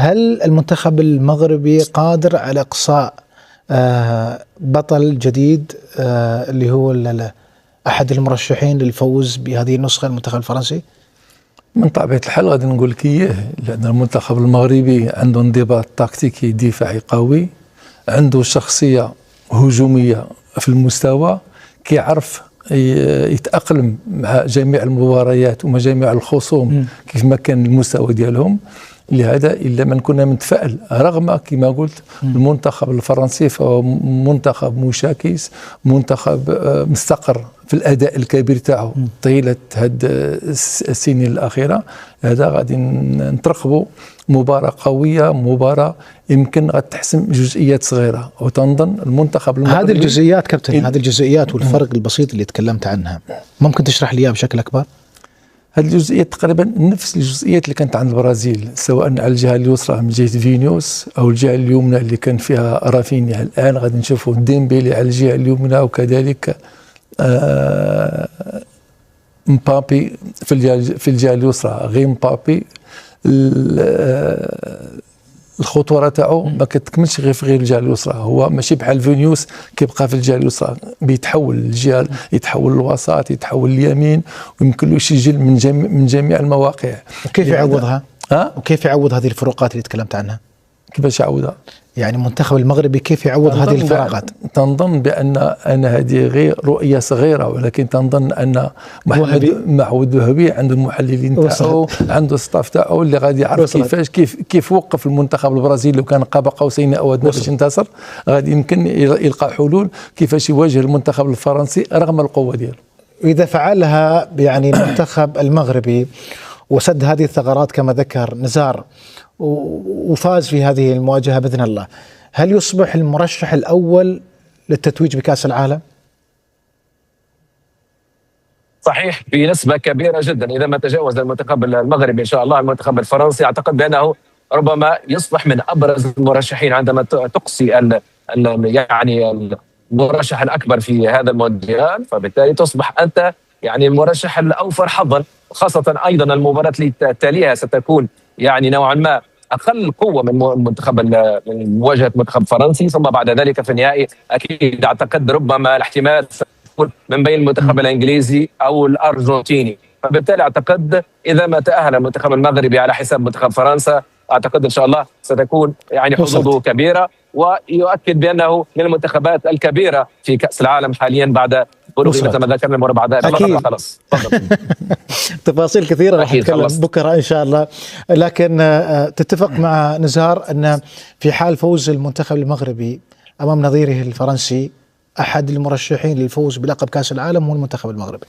هل المنتخب المغربي قادر على إقصاء بطل جديد اللي هو أحد المرشحين للفوز بهذه النسخة، المنتخب الفرنسي؟ من طبيعة الحال غادي نقول لك إياه، لأن المنتخب المغربي عنده انضباط تكتيكي دفاعي قوي، عنده شخصية هجومية في المستوى، كيعرف يتأقلم مع جميع المباريات ومع جميع الخصوم كيف ما كان المستوى ديالهم. لهذا إلا من كنا متفائل، رغم كما قلت المنتخب الفرنسي فهو منتخب مشاكس، منتخب مستقر في الأداء الكبير تاعو طيلة هاد السنين الأخيرة. هذا غادي نترقبوا مباراة قوية، مباراة يمكن غتحسم جزئيات صغيرة، وتنظن المنتخب المغربي. هذه الجزئيات كابتن، هذه الجزئيات والفرق البسيط اللي تكلمت عنها ممكن تشرح لي بشكل أكبر؟ هذه الجزئيات تقريبا نفس الجزئيات اللي كانت عند البرازيل، سواء على الجهه اليسرى من جهه فينيوس او الجهه اليمنى اللي كان فيها رافينيا. الان غادي نشوفوا ديمبيلي على الجهه اليمنى، وكذلك مبابي في الجهه اليسرى. غير مبابي الخطوره تاعو ما كتكملش غير في الجهه اليسرى، هو ماشي بحال فينيوس كيبقى في الجهه اليسرى، بيتحول للجهه، يتحول للوسط، يتحول اليمين، ويمكن له يسجل من جميع المواقع. وكيف يعوضها؟ وكيف يعوض هذه الفروقات اللي تكلمت عنها؟ كيفاش يعوضها؟ يعني المنتخب المغربي كيف يعوض هذه الفراغات؟ تنظن بأن هذه غير رؤية صغيرة، ولكن تنظن أن محمد معود وهبي عنده المحللين تاعو، عنده الستاف تاعو اللي غادي يعرف كيف وقف المنتخب البرازيلي، لو كان قاب قوسين أو أدنى باش ينتصر، غادي يمكن يلقى حلول كيفاش يواجه المنتخب الفرنسي رغم القوة ديالو. إذا فعلها يعني المنتخب المغربي وسد هذه الثغرات كما ذكر نزار وفاز في هذه المواجهة بإذن الله، هل يصبح المرشح الأول للتتويج بكأس العالم؟ صحيح بنسبة كبيرة جدا. إذا ما تجاوز المنتخب المغربي إن شاء الله المنتخب الفرنسي، أعتقد بأنه ربما يصبح من أبرز المرشحين عندما تقصي يعني المرشح الأكبر في هذا المونديال، فبالتالي تصبح أنت يعني المرشح الأوفر حظا، خاصة أيضا المباراة اللي تليها ستكون يعني نوعا ما أقل قوة من مواجهة منتخب فرنسي، ثم بعد ذلك في النهائي أكيد أعتقد ربما الاحتمال سيكون من بين المنتخب الإنجليزي أو الأرجنتيني. فبالتالي أعتقد إذا ما تأهل المنتخب المغربي على حساب منتخب فرنسا، أعتقد إن شاء الله ستكون يعني حظوظه كبيرة، ويؤكد بأنه من المنتخبات الكبيرة في كأس العالم حاليا بعد بلوغ مثل ما ذكرنا المربع ده. خلاص تفاصيل كثيرة راح نتكلم بكرة إن شاء الله، لكن تتفق مع نزار أن في حال فوز المنتخب المغربي أمام نظيره الفرنسي، أحد المرشحين للفوز بلقب كأس العالم هو المنتخب المغربي.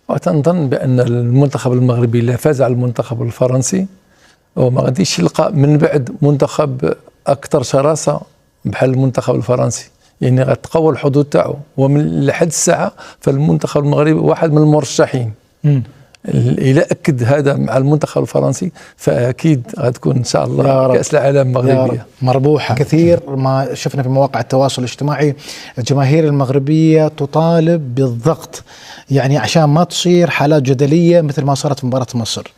وتنظن بأن المنتخب المغربي اللي فاز على المنتخب الفرنسي وما غاديش يلقى من بعد منتخب أكثر شراسة بحال المنتخب الفرنسي، يعني غتقوى الحظوظ تاعو. ومن لحد الساعة فالمنتخب المغربي واحد من المرشحين. إذا أكد هذا مع المنتخب الفرنسي فأكيد غتكون إن شاء الله كأس العالم مغربية مربوحة. كثير ما شفنا في مواقع التواصل الاجتماعي الجماهير المغربية تطالب بالضغط، يعني عشان ما تصير حالات جدلية مثل ما صارت في مباراة مصر.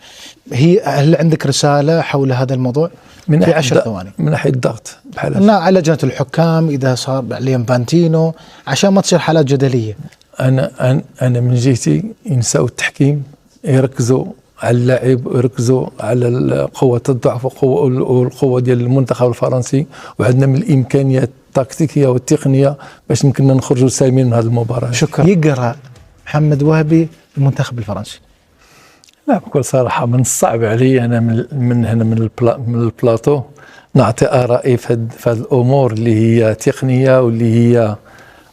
هل عندك رسالة حول هذا الموضوع؟ في 10 ثواني. من ناحية الضغط بحال على لجنة الحكام إذا صار عليهم بانتينو عشان ما تصير حالات جدلية. أنا من جهتي ينسوا التحكيم، يركزوا على اللاعب ويركزوا على قوة الضعف والقوة ديال المنتخب الفرنسي، وعندنا من الإمكانيات التكتيكية والتقنية باش يمكننا نخرجوا سالمين من هذه المباراة. شكرا. يقرأ محمد وهبي المنتخب الفرنسي؟ لا، بكل صراحة من الصعب علي أنا من هنا من البلاطو نعطي آرائي في هذه الأمور اللي هي تقنية، واللي هي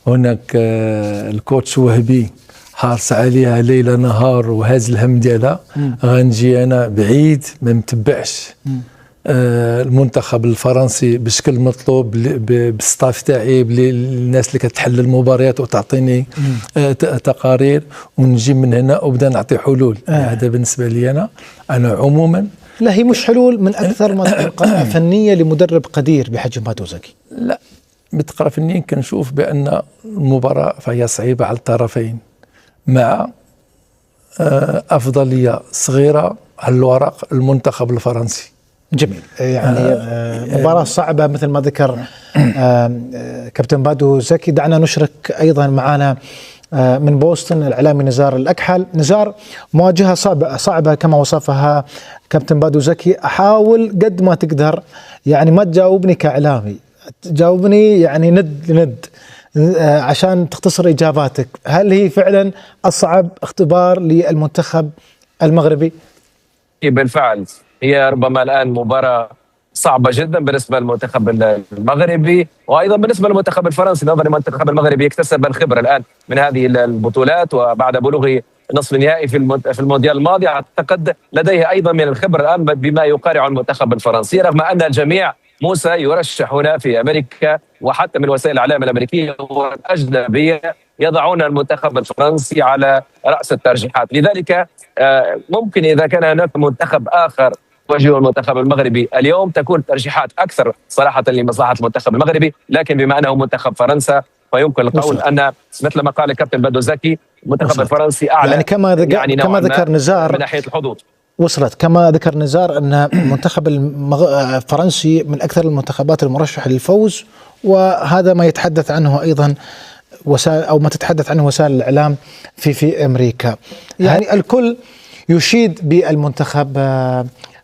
هناك الكوتش وهبي حارس عليها ليلة نهار وهاز الهم ديالها. غنجي أنا بعيد ما متبعش المنتخب الفرنسي بالشكل المطلوب بالستاف تاعي، بالناس اللي كتحل المباريات وتعطيني تقارير، ونجي من هنا وبدا نعطي حلول. هذا بالنسبه لي انا عموما. لا، هي مش حلول من اكثر ما قراءة فنيه لمدرب قدير بحجم ماتوزاكي. لا، بتقرا فنيا كنشوف بان المباراه فهي صعيبه على الطرفين، مع افضليه صغيره على الورق المنتخب الفرنسي. جميل. يعني مباراة صعبة مثل ما ذكر كابتن بادو زكي. دعنا نشرك أيضا معنا من بوسطن الإعلامي نزار الأكحل. نزار، مواجهة صعبة كما وصفها كابتن بادو زكي. أحاول قد ما تقدر يعني ما تجاوبني كإعلامي، تجاوبني يعني ند عشان تختصر إجاباتك. هل هي فعلا أصعب اختبار للمنتخب المغربي؟ بالفعل هي ربما الآن مباراة صعبة جدا بالنسبة للمنتخب المغربي، وأيضا بالنسبة للمنتخب الفرنسي. نظرا المنتخب المغربي يكتسب الخبرة الآن من هذه البطولات، وبعد بلوغه نصف النهائي في المونديال الماضي أعتقد لديه أيضا من الخبرة الآن بما يقارع المنتخب الفرنسي، رغم أن الجميع موسى يرشح هنا في أمريكا وحتى من وسائل الإعلام الأمريكية والأجنبية يضعون المنتخب الفرنسي على رأس الترجيحات. لذلك ممكن إذا كان هناك منتخب آخر يواجه المنتخب المغربي اليوم تكون ترجيحات أكثر صراحة لمصلحة المنتخب المغربي، لكن بما أنه منتخب فرنسا فيمكن القول أن مثل ما قال الكابتن بادو زكي المنتخب الفرنسي أعلى، يعني كما ذكر نزار من ناحية الحظوظ. وصلت كما ذكر نزار أن المنتخب الفرنسي من أكثر المنتخبات المرشحة للفوز، وهذا ما يتحدث عنه أيضا وسائل أو ما تتحدث عنه وسائل الإعلام في أمريكا. يعني الكل يشيد بالمنتخب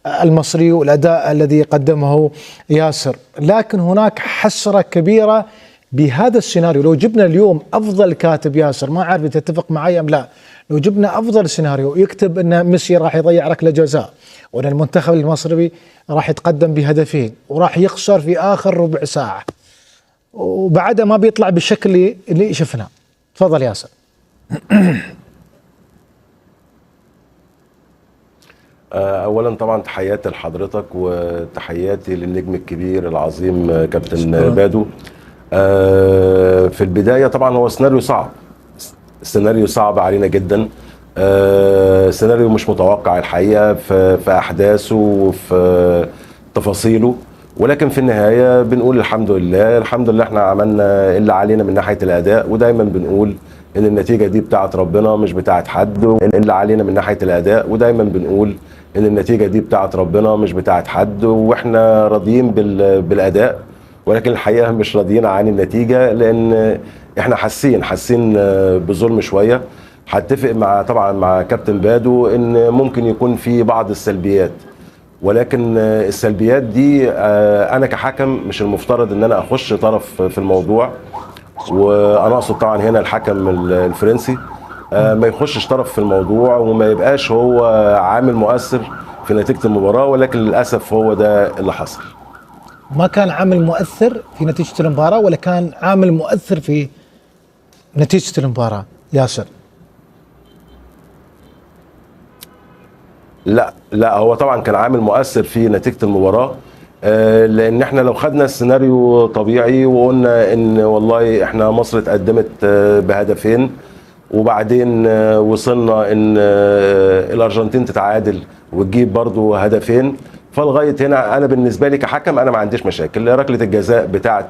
المصري والأداء الذي قدمه ياسر، لكن هناك حسرة كبيرة بهذا السيناريو. لو جبنا اليوم أفضل كاتب ياسر، ما أعرف تتفق معي أم لا، لو جبنا أفضل سيناريو يكتب أن ميسي راح يضيع ركلة جزاء، وأن المنتخب المصري راح يتقدم بهدفين وراح يخسر في آخر ربع ساعة، وبعدها ما بيطلع بالشكل اللي شفناه. تفضل ياسر. اولا طبعا تحياتي لحضرتك وتحياتي للنجم الكبير العظيم كابتن بادو. في البدايه طبعا هو سيناريو صعب علينا جدا، سيناريو مش متوقع الحقيقه في احداثه وفي تفاصيله، ولكن في النهايه بنقول الحمد لله احنا عملنا اللي علينا من ناحيه الاداء، ودايما بنقول ان النتيجه دي بتاعت ربنا مش بتاعت حد. اللي علينا من ناحيه الاداء، ودايما بنقول ان النتيجه دي بتاعت ربنا مش بتاعت حد، واحنا راضيين بالاداء، ولكن الحقيقه مش راضيين عن النتيجه لان احنا حاسين بظلم شويه. هتفق طبعا مع كابتن بادو ان ممكن يكون في بعض السلبيات، ولكن السلبيات دي انا كحكم مش المفترض ان انا اخش طرف في الموضوع، وانا اقصد طبعا هنا الحكم الفرنسي ما يخشش طرف في الموضوع وما يبقاش هو عامل مؤثر في نتيجة المباراة، ولكن للأسف هو ده اللي حصل. ما كان عامل مؤثر في نتيجة المباراة ولا كان عامل مؤثر في نتيجة المباراة ياسر؟ لا هو طبعا كان عامل مؤثر في نتيجة المباراة، لان احنا لو خدنا السيناريو طبيعي وقلنا ان والله احنا مصر اتقدمت بهدفين وبعدين وصلنا ان الارجنتين تتعادل وتجيب برضو هدفين، فلغايه هنا انا بالنسبه لي كحكم انا ما عنديش مشاكل. ركله الجزاء بتاعه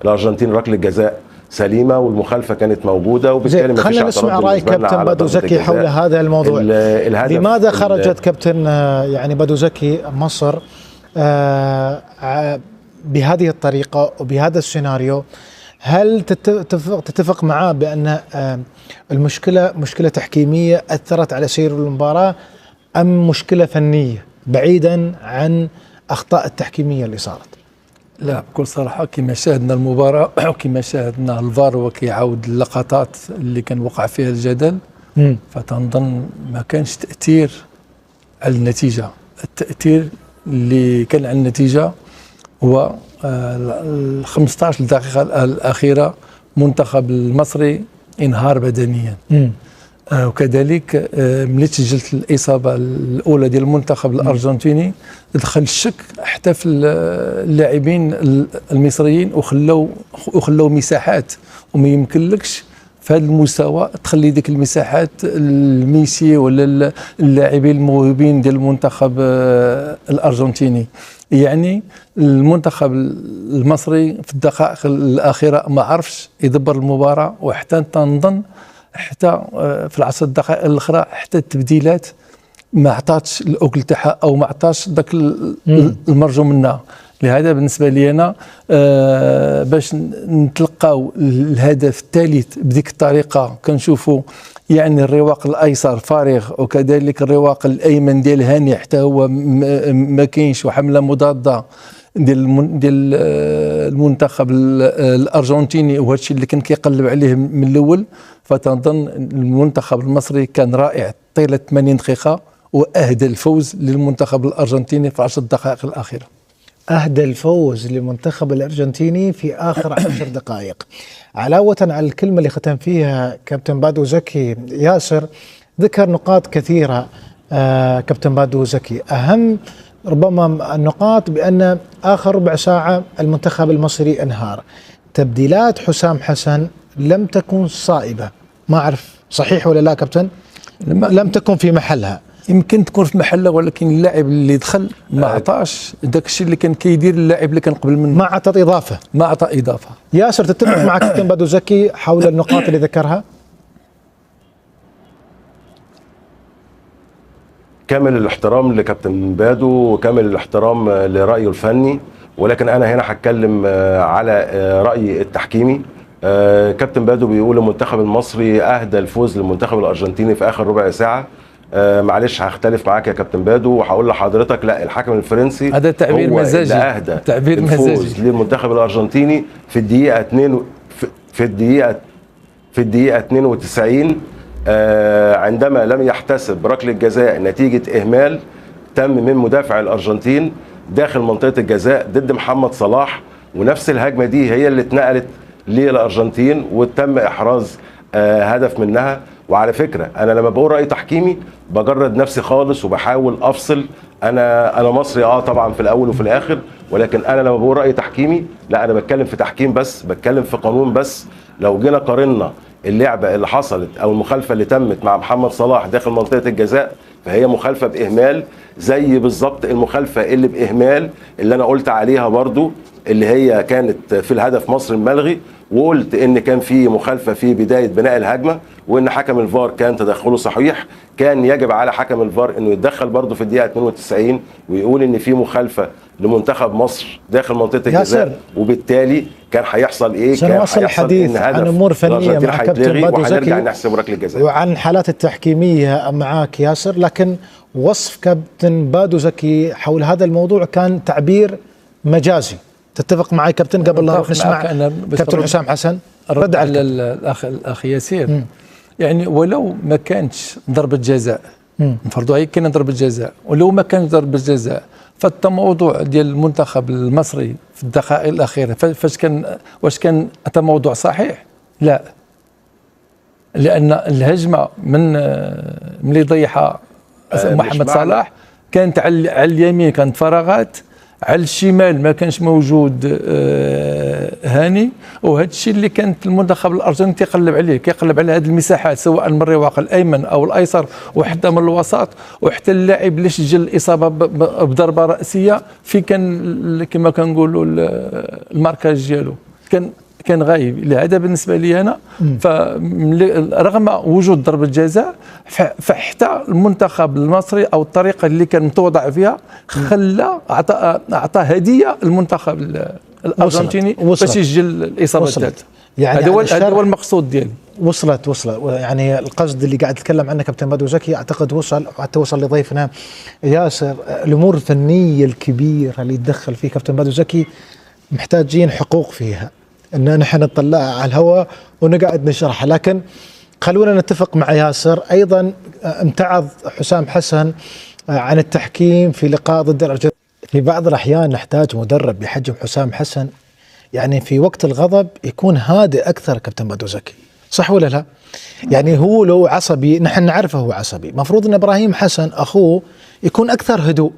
الارجنتين ركله جزاء سليمه والمخالفه كانت موجوده، وبالتالي ما فيش خلينا نسمع راي كابتن بادو زكي حول هذا الموضوع. لماذا خرجت كابتن يعني بادو زكي مصر بهذه الطريقه وبهذا السيناريو؟ هل تتفق معاه بأن المشكلة مشكلة تحكيمية أثرت على سير المباراة أم مشكلة فنية بعيدا عن أخطاء التحكيمية اللي صارت؟ لا، بكل صراحة كما شاهدنا المباراة وكما شاهدنا الفار وكيعاود اللقطات اللي كان وقع فيها الجدل، فتنظن ما كانش تأثير على النتيجة. التأثير اللي كان على النتيجة هو ال 15 دقيقة الأخيرة منتخب المصري انهار بدنيا، وكذلك ملي تسجلت الإصابة الأولى ديال المنتخب الأرجنتيني دخل الشك حتى في اللاعبين المصريين وخلوا مساحات، وما يمكنلكش في هذا المستوى تخلي ديك المساحات الميسي ولا اللاعبين الموهوبين ديال المنتخب الأرجنتيني. يعني المنتخب المصري في الدقائق الأخيرة ما عرفش يدبر المباراة، وحتى تنظن حتى في العشر دقائق الأخرى حتى التبديلات ما عطاتش الاكل تاعها او ما عطاش ذاك المرجو منها. لهذا بالنسبه لي انا باش نتلقاو الهدف الثالث بديك الطريقه كنشوفوا يعني الرواق الايسر فارغ، وكذلك الرواق الايمن ديال هاني حتى هو ما كاينش، وحمله مضاده ديال المنتخب الارجنتيني، وهذا الشيء اللي كان كيقلب عليه من الاول. فتنظن المنتخب المصري كان رائع طيله 80 دقيقه، واهدى الفوز للمنتخب الارجنتيني في 10 دقائق الاخيره. أهدى الفوز للمنتخب الأرجنتيني في آخر 10 دقائق. علاوة على الكلمة اللي ختم فيها كابتن بادو زكي، ياسر ذكر نقاط كثيرة. كابتن بادو زكي أهم ربما النقاط بأن آخر ربع ساعة المنتخب المصري انهار. تبديلات حسام حسن لم تكن صائبة، ما أعرف صحيح ولا لا كابتن؟ لم تكن في محلها. يمكن تكون في محله، ولكن اللاعب اللي دخل ما عطاش داك الشيء اللي كان كيدير اللاعب اللي كان قبل منه، ما عطى إضافة. ما عطى إضافة. ياسر تتفق مع كابتن بادو زكي حول النقاط اللي ذكرها؟ كامل الاحترام لكابتن بادو وكامل الاحترام لرأيه الفني، ولكن أنا هنا هتكلم على رأيي التحكيمي. كابتن بادو بيقول المنتخب المصري أهدى الفوز للمنتخب الأرجنتيني في آخر ربع ساعة. معلش هختلف معاك يا كابتن بادو وهقول لحضرتك لا، الحكم الفرنسي هذا تعبير هو مزاجي، اللي أهدى تعبير الفوز مزاجي للمنتخب الأرجنتيني في الدقيقة 2 في الدقيقة 92 عندما لم يحتسب ركلة جزاء نتيجة إهمال تم من مدافع الأرجنتين داخل منطقة الجزاء ضد محمد صلاح، ونفس الهجمة دي هي اللي اتنقلت للأرجنتين وتم إحراز هدف منها. وعلى فكرة أنا لما بقول رأي تحكيمي بجرد نفسي خالص وبحاول أفصل. أنا مصري طبعا في الأول وفي الآخر، ولكن أنا لما بقول رأي تحكيمي لا، أنا بتكلم في تحكيم بس، بتكلم في قانون بس. لو جينا قارنا اللعبة اللي حصلت أو المخالفة اللي تمت مع محمد صلاح داخل منطقة الجزاء فهي مخالفة بإهمال، زي بالظبط المخالفة اللي بإهمال اللي أنا قلت عليها برضو اللي هي كانت في الهدف مصر الملغي، وقلت إن كان في مخالفة في بداية بناء الهجمة، وإن حكم الفار كان تدخله صحيح. كان يجب على حكم الفار إنه يتدخل برضو في الدقيقة 92 ويقول إن في مخالفة لمنتخب مصر داخل منطقة الجزاء، وبالتالي كان هيحصل ايه؟ كان سنواصل الحديث عن امور فنيه مع كابتن بادو زكي نحسب ركله الجزاء وعن الحالات التحكيميه معاك ياسر، لكن وصف كابتن بادو زكي حول هذا الموضوع كان تعبير مجازي. تتفق معي كابتن قبل لا نروح نسمع كابتن حسام حسن؟ رد على الاخ ياسير. يعني ولو ما كانتش ضربه جزاء، نفرضوا هي كاينه ضربه جزاء، ولو ما كانش ضربه جزاء فالتموضوع ديال المنتخب المصري في الدقائق الاخيره واش كان موضوع صحيح؟ لا، لان الهجمه من اللي ضيعها محمد صلاح كانت على اليمين كانت فراغات، على الشمال ما كانش موجود هاني، وهذا الشيء اللي كانت المنتخب الارجنتيني كيقلب على هذه المساحات سواء من الرواق الايمن او الايسر وحتى من الوسط، وحتى اللاعب اللي سجل الاصابه بضربه راسيه في كان كما كنقولوا الماركاج ديالو كان غايب. لهذا بالنسبه لي انا رغم وجود ضربه جزاء فحتى المنتخب المصري او الطريقه اللي كان متوضع فيها خلى اعطى هديه المنتخب الارجنتيني باش يسجل الاصابه الثالثه. يعني هذا هو المقصود ديالي. وصلت يعني القصد اللي قاعد يتكلم عنه كابتن بادو زكي اعتقد وصل، حتى وصل لضيفنا ياسر. الامور الفنيه الكبيره اللي يتدخل فيه كابتن بادو زكي محتاجين حقوق فيها ان نحن نطلعها على الهواء ونقعد نشرحها، لكن خلونا نتفق مع ياسر. ايضا امتعض حسام حسن عن التحكيم في لقاء ضد الارجنتين. في بعض الاحيان نحتاج مدرب بحجم حسام حسن يعني في وقت الغضب يكون هادئ اكثر. كابتن بادو زكي صح ولا لا؟ يعني هو لو عصبي نحن نعرفه هو عصبي، مفروض ان ابراهيم حسن اخوه يكون اكثر هدوء.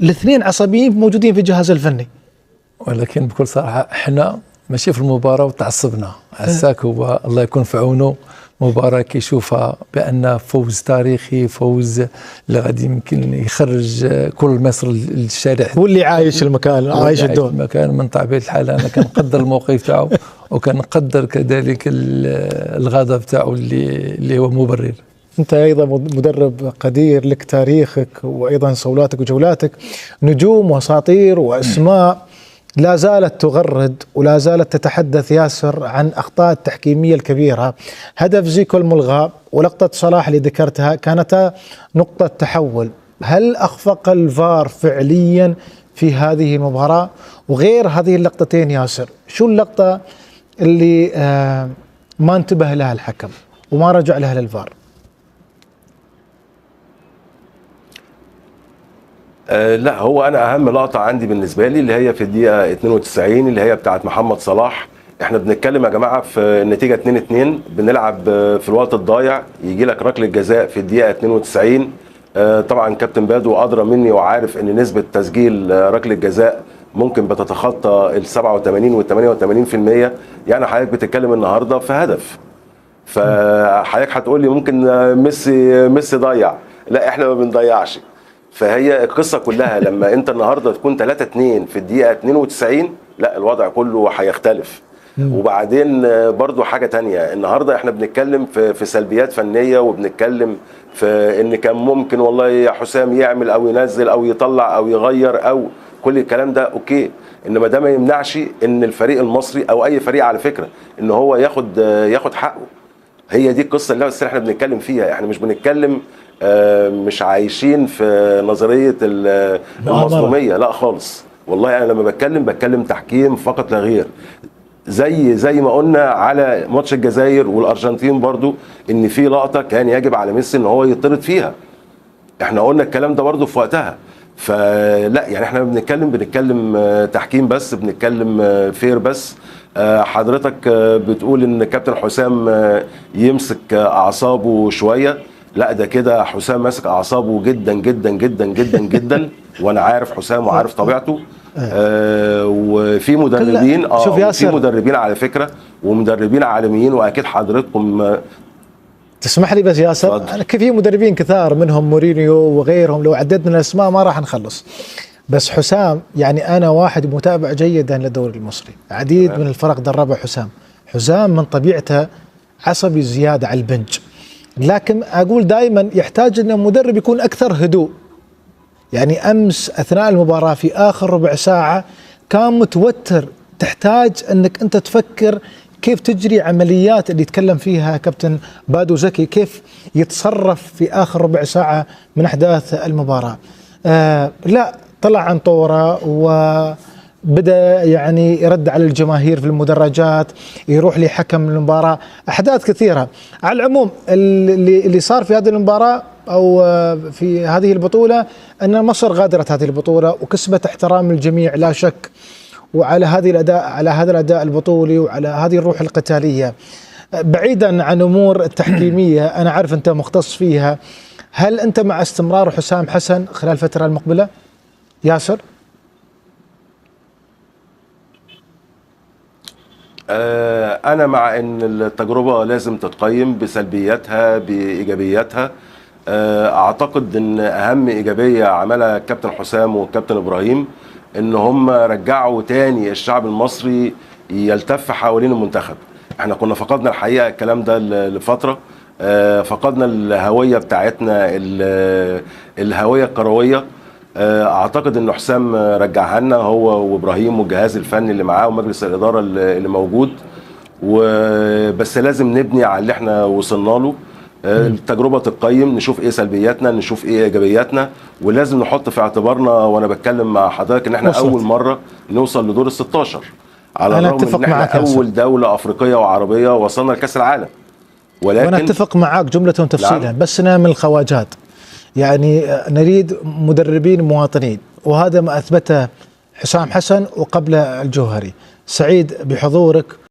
الاثنين عصبيين موجودين في الجهاز الفني، ولكن بكل صراحه احنا ماشي في المباراة وتعصبنا. عساك هو الله يكون في عونه، مباراة كيشوفها بأن فوز تاريخي، فوز اللي غادي يمكن يخرج كل مصر للشارع. هو اللي عايش المكان، عايش الدور المكان. من طبيعة الحال أنا كنقدر الموقف تاعو وكنقدر كذلك الغضب تاعو اللي هو مبرر. أنت أيضا مدرب قدير، لك تاريخك وأيضا صولاتك وجولاتك، نجوم وأساطير وأسماء لا زالت تغرد ولا زالت تتحدث ياسر عن أخطاء التحكيمية الكبيرة. هدف زيكو الملغى ولقطة صلاح اللي ذكرتها كانتا نقطة تحول. هل أخفق الفار فعليا في هذه المباراة؟ وغير هذه اللقطتين ياسر، شو اللقطة اللي ما انتبه لها الحكم وما رجع لها للفار؟ لا، هو انا اهم لقطه عندي بالنسبه لي اللي هي في الدقيقه 92 اللي هي بتاعه محمد صلاح. احنا بنتكلم يا جماعه في النتيجه 2-2، بنلعب في الوقت الضايع، يجي لك ركله جزاء في الدقيقه 92. طبعا كابتن بادو ادرى مني وعارف ان نسبه تسجيل ركله جزاء ممكن بتتخطى ال 87 وال 88%. يعني حضرتك بتتكلم النهارده في هدف، فحضرتك هتقول لي ممكن ميسي ضيع. لا، احنا ما بنضيعش. فهي القصه كلها لما انت النهارده تكون 3-2 في الدقيقه 92، لا الوضع كله هيختلف. وبعدين برضو حاجه تانية، النهارده احنا بنتكلم في سلبيات فنيه، وبنتكلم في ان كان ممكن والله يا حسام يعمل او ينزل او يطلع او يغير او كل الكلام ده اوكي، انما ده ما يمنعش ان الفريق المصري او اي فريق على فكره ان هو ياخد حقه. هي دي القصه اللي احنا بنتكلم فيها. احنا مش بنتكلم مش عايشين في نظريه المظلوميه، لا خالص. والله انا لما بتكلم تحكيم فقط لا غير. زي ما قلنا على ماتش الجزائر والارجنتين برضو ان في لقطه كان يجب على ميسي ان هو يطرد فيها. احنا قلنا الكلام ده برضو في وقتها. فلا يعني احنا بنتكلم تحكيم بس، بنتكلم فير بس. حضرتك بتقول ان كابتن حسام يمسك اعصابه شويه. لا، ده كده حسام ماسك اعصابه جدا جدا جدا جدا جدا. وانا عارف حسام وعارف طبيعته. وفي مدربين في مدربين على فكره ومدربين عالميين، واكيد حضرتكم تسمح لي بس ياسر، في مدربين كثار منهم مورينيو وغيرهم، لو عددنا الاسماء ما راح نخلص. بس حسام يعني انا واحد متابع جيدا للدوري المصري، عديد من الفرق دربها حسام من طبيعته عصبي زياده على البنج، لكن اقول دائما يحتاج ان المدرب يكون اكثر هدوء. يعني امس اثناء المباراه في اخر ربع ساعه كان متوتر، تحتاج انك انت تفكر كيف تجري عمليات اللي يتكلم فيها كابتن بادو زكي، كيف يتصرف في اخر ربع ساعه من احداث المباراه. لا، طلع عن طوره وبدا يعني يرد على الجماهير في المدرجات، يروح لحكم المباراه، احداث كثيره. على العموم اللي صار في هذه المباراه او في هذه البطوله ان مصر غادرت هذه البطوله وكسبت احترام الجميع لا شك، وعلى هذا الاداء البطولي وعلى هذه الروح القتاليه. بعيدا عن امور التحكيميه، انا عارف انت مختص فيها، هل انت مع استمرار حسام حسن خلال الفتره المقبله ياسر؟ انا مع ان التجربه لازم تتقيم بسلبياتها بايجابياتها. اعتقد ان اهم ايجابيه عملها الكابتن حسام والكابتن ابراهيم ان هم رجعوا تاني الشعب المصري يلتف حوالين المنتخب. احنا كنا فقدنا الحقيقه الكلام ده لفتره، فقدنا الهويه بتاعتنا، الهويه الكرويه. اعتقد ان حسام رجعها لنا هو وابراهيم والجهاز الفني اللي معاه ومجلس الاداره اللي موجود. وبس لازم نبني على اللي احنا وصلنا له. التجربه تتقيم، نشوف ايه سلبياتنا، نشوف ايه ايجابياتنا، ولازم نحط في اعتبارنا وانا بتكلم مع حضرتك ان احنا اول مره نوصل لدور ال 16 على الرغم ان احنا اول دوله افريقيه وعربيه وصلنا لكاس العالم. ولكن وانا اتفق معاك جمله وتفصيلا، بس نعمل الخواجات. يعني نريد مدربين مواطنين، وهذا ما اثبته حسام حسن وقبل الجوهري. سعيد بحضورك.